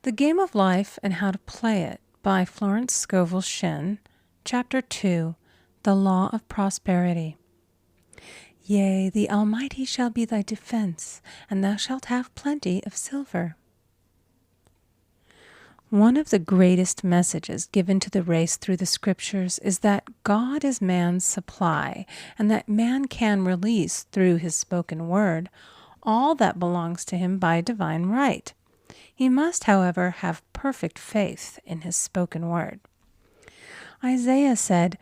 The Game of Life and How to Play It by Florence Scovel Shinn. Chapter 2, The Law of Prosperity. Yea, the Almighty shall be thy defense, and thou shalt have plenty of silver. One of the greatest messages given to the race through the Scriptures is that God is man's supply, and that man can release through his spoken word all that belongs to him by divine right. He must, however, have perfect faith in his spoken word. Isaiah said,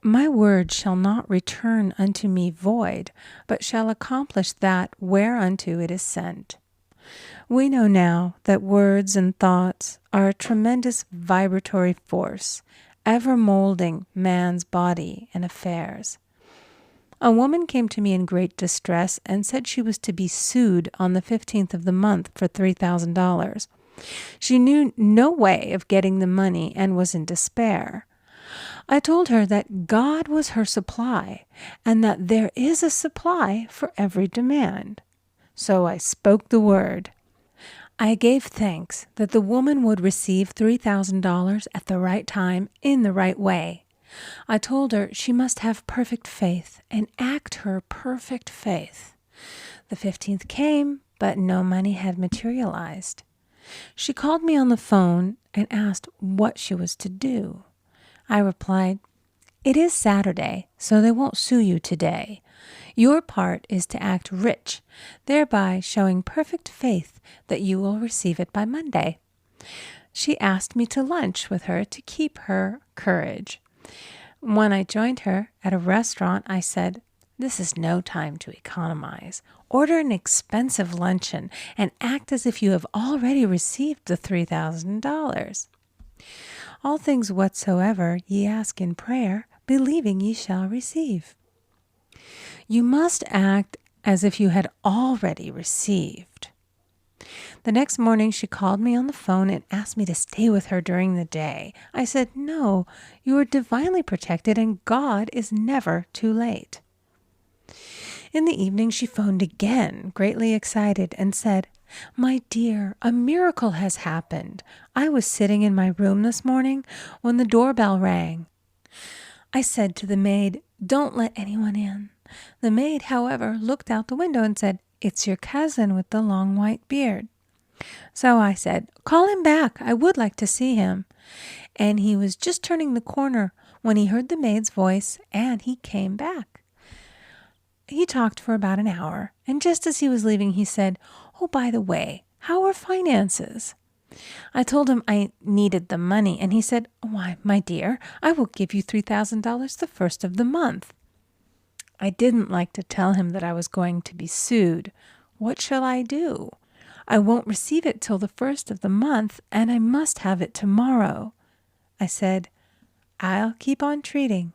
"My word shall not return unto me void, but shall accomplish that whereunto it is sent." We know now that words and thoughts are a tremendous vibratory force, ever molding man's body and affairs. A woman came to me in great distress and said she was to be sued on the 15th of the month for $3,000. She knew no way of getting the money and was in despair. I told her that God was her supply and that there is a supply for every demand. So I spoke the word. I gave thanks that the woman would receive $3,000 at the right time in the right way. I told her she must have perfect faith and act her perfect faith. The 15th came, but no money had materialized. She called me on the phone and asked what she was to do. I replied, "It is Saturday, so they won't sue you today. Your part is to act rich, thereby showing perfect faith that you will receive it by Monday." She asked me to lunch with her to keep her courage. When I joined her at a restaurant, I said, "This is no time to economize. Order an expensive luncheon and act as if you have already received the $3,000. All things whatsoever ye ask in prayer, believing ye shall receive." You must act as if you had already received. The next morning, she called me on the phone and asked me to stay with her during the day. I said, "No, you are divinely protected and God is never too late." In the evening, she phoned again, greatly excited, and said, "My dear, a miracle has happened. I was sitting in my room this morning when the doorbell rang. I said to the maid, 'Don't let anyone in.' The maid, however, looked out the window and said, 'It's your cousin with the long white beard.' So I said, 'Call him back. I would like to see him.' And he was just turning the corner when he heard the maid's voice, and he came back. He talked for about an hour, and just as he was leaving, he said, 'Oh, by the way, how are finances?' I told him I needed the money, and he said, 'Why, my dear, I will give you $3,000 the first of the month.' I didn't like to tell him that I was going to be sued. What shall I do? I won't receive it till the first of the month, and I must have it tomorrow. I said, 'I'll keep on treating.'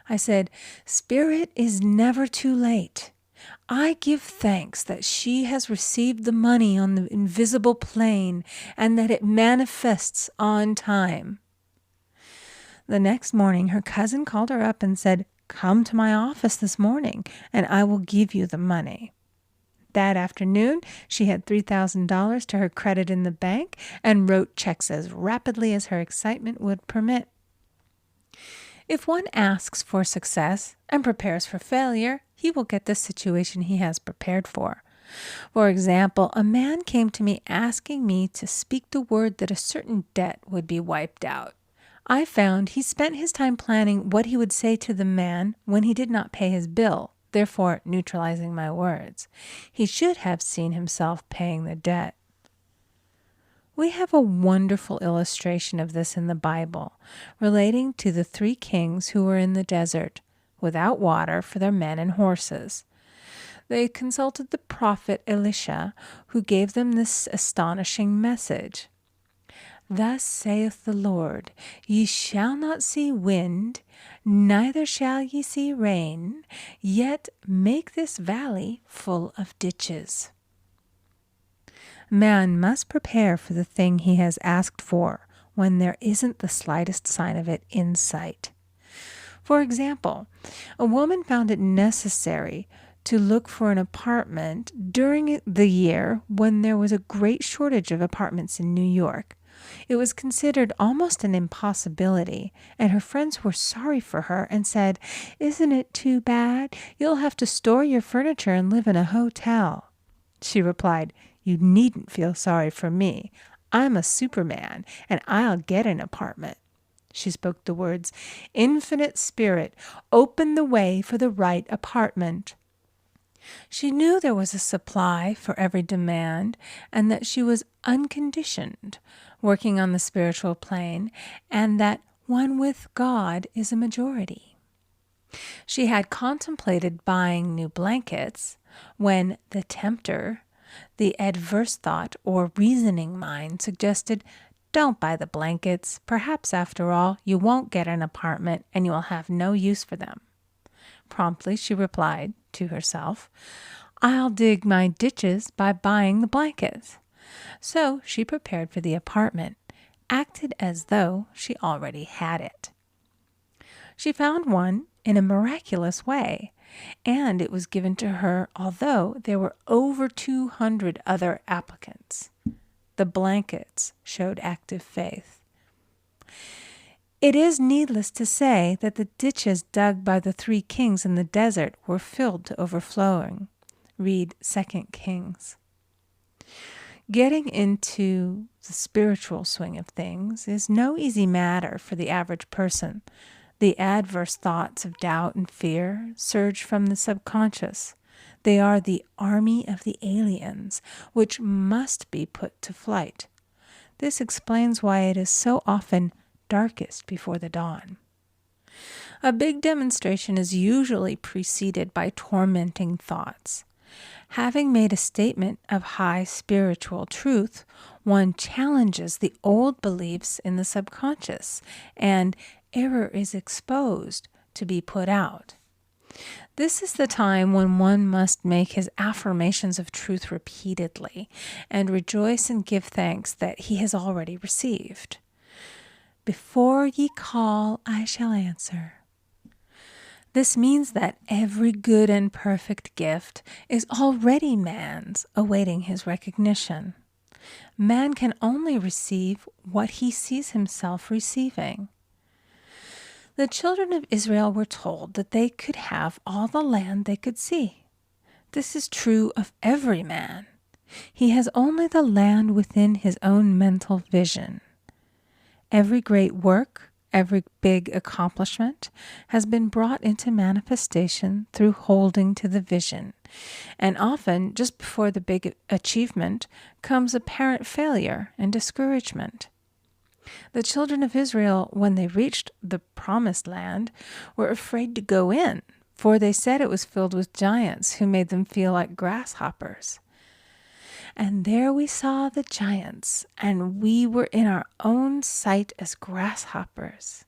I said, 'Spirit is never too late. I give thanks that she has received the money on the invisible plane and that it manifests on time.' The next morning, her cousin called her up and said, 'Come to my office this morning, and I will give you the money.' That afternoon, she had $3,000 to her credit in the bank and wrote checks as rapidly as her excitement would permit. If one asks for success and prepares for failure, he will get the situation he has prepared for. For example, a man came to me asking me to speak the word that a certain debt would be wiped out. I found he spent his time planning what he would say to the man when he did not pay his bill, therefore neutralizing my words. He should have seen himself paying the debt. We have a wonderful illustration of this in the Bible, relating to the 3 kings who were in the desert, without water for their men and horses. They consulted the prophet Elisha, who gave them this astonishing message. "Thus saith the Lord, ye shall not see wind, neither shall ye see rain, yet make this valley full of ditches." Man must prepare for the thing he has asked for when there isn't the slightest sign of it in sight. For example, a woman found it necessary to look for an apartment during the year when there was a great shortage of apartments in New York. It was considered almost an impossibility, and her friends were sorry for her and said, "Isn't it too bad? You'll have to store your furniture and live in a hotel." She replied, "You needn't feel sorry for me. I'm a Superman, and I'll get an apartment." She spoke the words, "Infinite Spirit, open the way for the right apartment." She knew there was a supply for every demand and that she was unconditioned, working on the spiritual plane, and that one with God is a majority. She had contemplated buying new blankets when the tempter, the adverse thought or reasoning mind, suggested, "Don't buy the blankets. Perhaps, after all, you won't get an apartment and you will have no use for them." Promptly she replied to herself, "I'll dig my ditches by buying the blankets." So she prepared for the apartment, acted as though she already had it. She found one in a miraculous way, and it was given to her although there were over 200 other applicants. The blankets showed active faith. It is needless to say that the ditches dug by the 3 kings in the desert were filled to overflowing. Read 2 Kings. Getting into the spiritual swing of things is no easy matter for the average person. The adverse thoughts of doubt and fear surge from the subconscious. They are the army of the aliens, which must be put to flight. This explains why it is so often darkest before the dawn. A big demonstration is usually preceded by tormenting thoughts. Having made a statement of high spiritual truth, one challenges the old beliefs in the subconscious, and error is exposed to be put out. This is the time when one must make his affirmations of truth repeatedly and rejoice and give thanks that he has already received. "Before ye call, I shall answer." This means that every good and perfect gift is already man's, awaiting his recognition. Man can only receive what he sees himself receiving. The children of Israel were told that they could have all the land they could see. This is true of every man. He has only the land within his own mental vision. Every great work, every big accomplishment has been brought into manifestation through holding to the vision. And often, just before the big achievement, comes apparent failure and discouragement. The children of Israel, when they reached the promised land, were afraid to go in, for they said it was filled with giants who made them feel like grasshoppers. And there we saw the giants, and we were in our own sight as grasshoppers.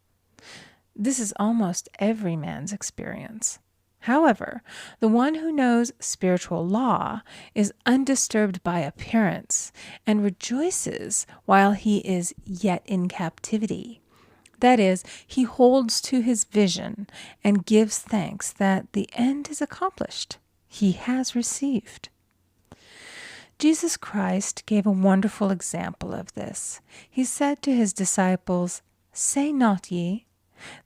This is almost every man's experience. However, the one who knows spiritual law is undisturbed by appearance and rejoices while he is yet in captivity. That is, he holds to his vision and gives thanks that the end is accomplished. He has received. Jesus Christ gave a wonderful example of this. He said to his disciples, "Say not ye,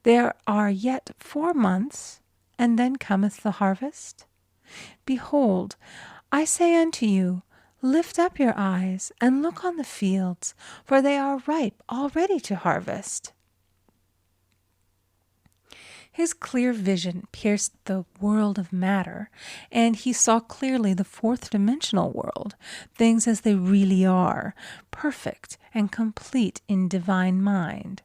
there are yet 4 months, and then cometh the harvest? Behold, I say unto you, lift up your eyes, and look on the fields, for they are ripe already to harvest." His clear vision pierced the world of matter, and he saw clearly the 4th-dimensional world, things as they really are, perfect and complete in divine mind.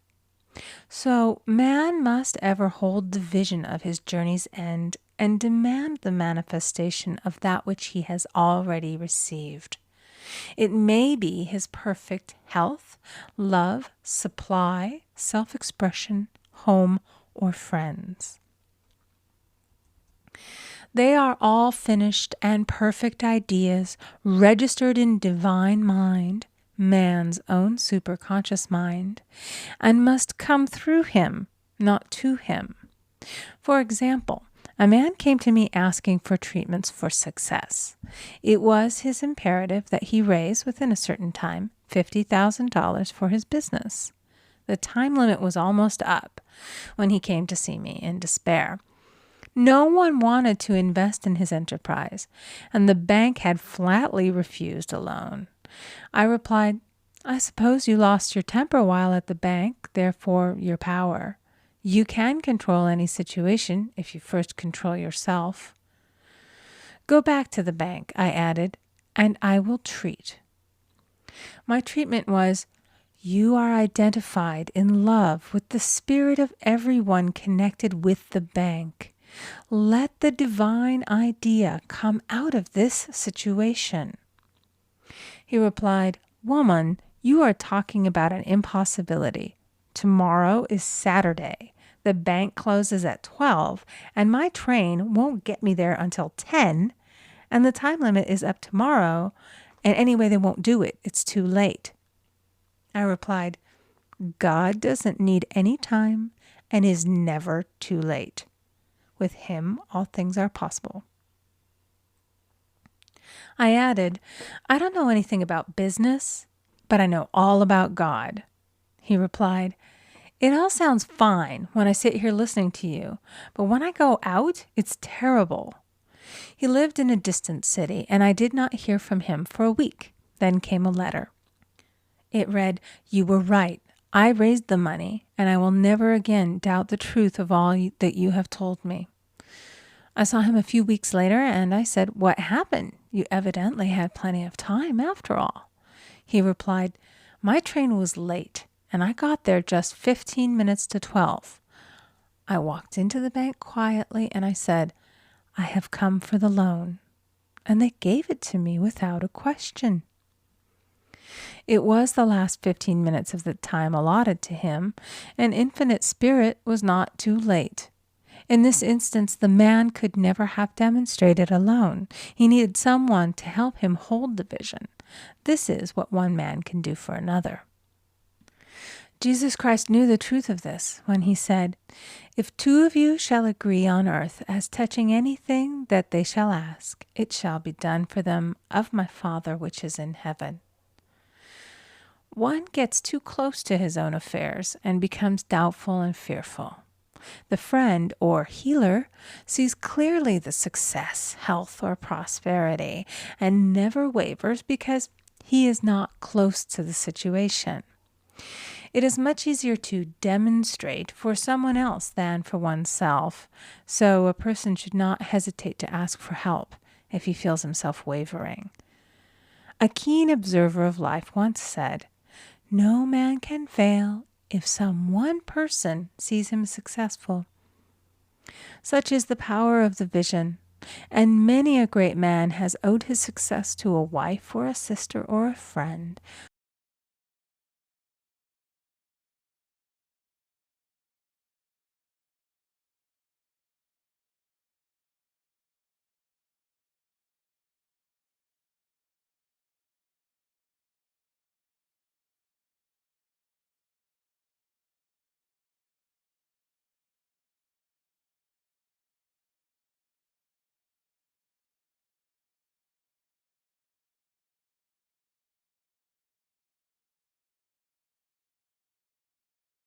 So man must ever hold the vision of his journey's end and demand the manifestation of that which he has already received. It may be his perfect health, love, supply, self-expression, home, or friends. They are all finished and perfect ideas registered in divine mind, man's own superconscious mind, and must come through him, not to him. For example, A man came to me asking for treatments for success. It was his imperative that he raise, within a certain time, $50,000 for his business. The time limit was almost up when he came to see me in despair. No one wanted to invest in his enterprise, and the bank had flatly refused a loan. I replied, "I suppose you lost your temper while at the bank, therefore your power. You can control any situation if you first control yourself." "Go back to the bank," I added, "and I will treat." My treatment was, "You are identified in love with the spirit of everyone connected with the bank. Let the divine idea come out of this situation." He replied, "Woman, you are talking about an impossibility. Tomorrow is Saturday. The bank closes at 12, and my train won't get me there until 10, and the time limit is up tomorrow, and anyway, they won't do it. It's too late." I replied, "God doesn't need any time and is never too late. With him, all things are possible." I added, "I don't know anything about business, but I know all about God." He replied, "It all sounds fine when I sit here listening to you, but when I go out, it's terrible." He lived in a distant city, and I did not hear from him for a week. Then came a letter. It read, "You were right. I raised the money, and I will never again doubt the truth of all that you have told me." I saw him a few weeks later, and I said, "What happened? You evidently had plenty of time after all." He replied, "My train was late, and I got there just 15 minutes to 12. I walked into the bank quietly, and I said, 'I have come for the loan.' And they gave it to me without a question." It was the last 15 minutes of the time allotted to him, and Infinite Spirit was not too late. In this instance, the man could never have demonstrated alone. He needed someone to help him hold the vision. This is what one man can do for another. Jesus Christ knew the truth of this when he said, "If two of you shall agree on earth as touching anything that they shall ask, it shall be done for them of my Father which is in heaven." One gets too close to his own affairs and becomes doubtful and fearful. The friend or healer sees clearly the success, health, or prosperity and never wavers because he is not close to the situation. It is much easier to demonstrate for someone else than for oneself, so a person should not hesitate to ask for help if he feels himself wavering. A keen observer of life once said, "No man can fail if some one person sees him successful." Such is the power of the vision, and many a great man has owed his success to a wife or a sister or a friend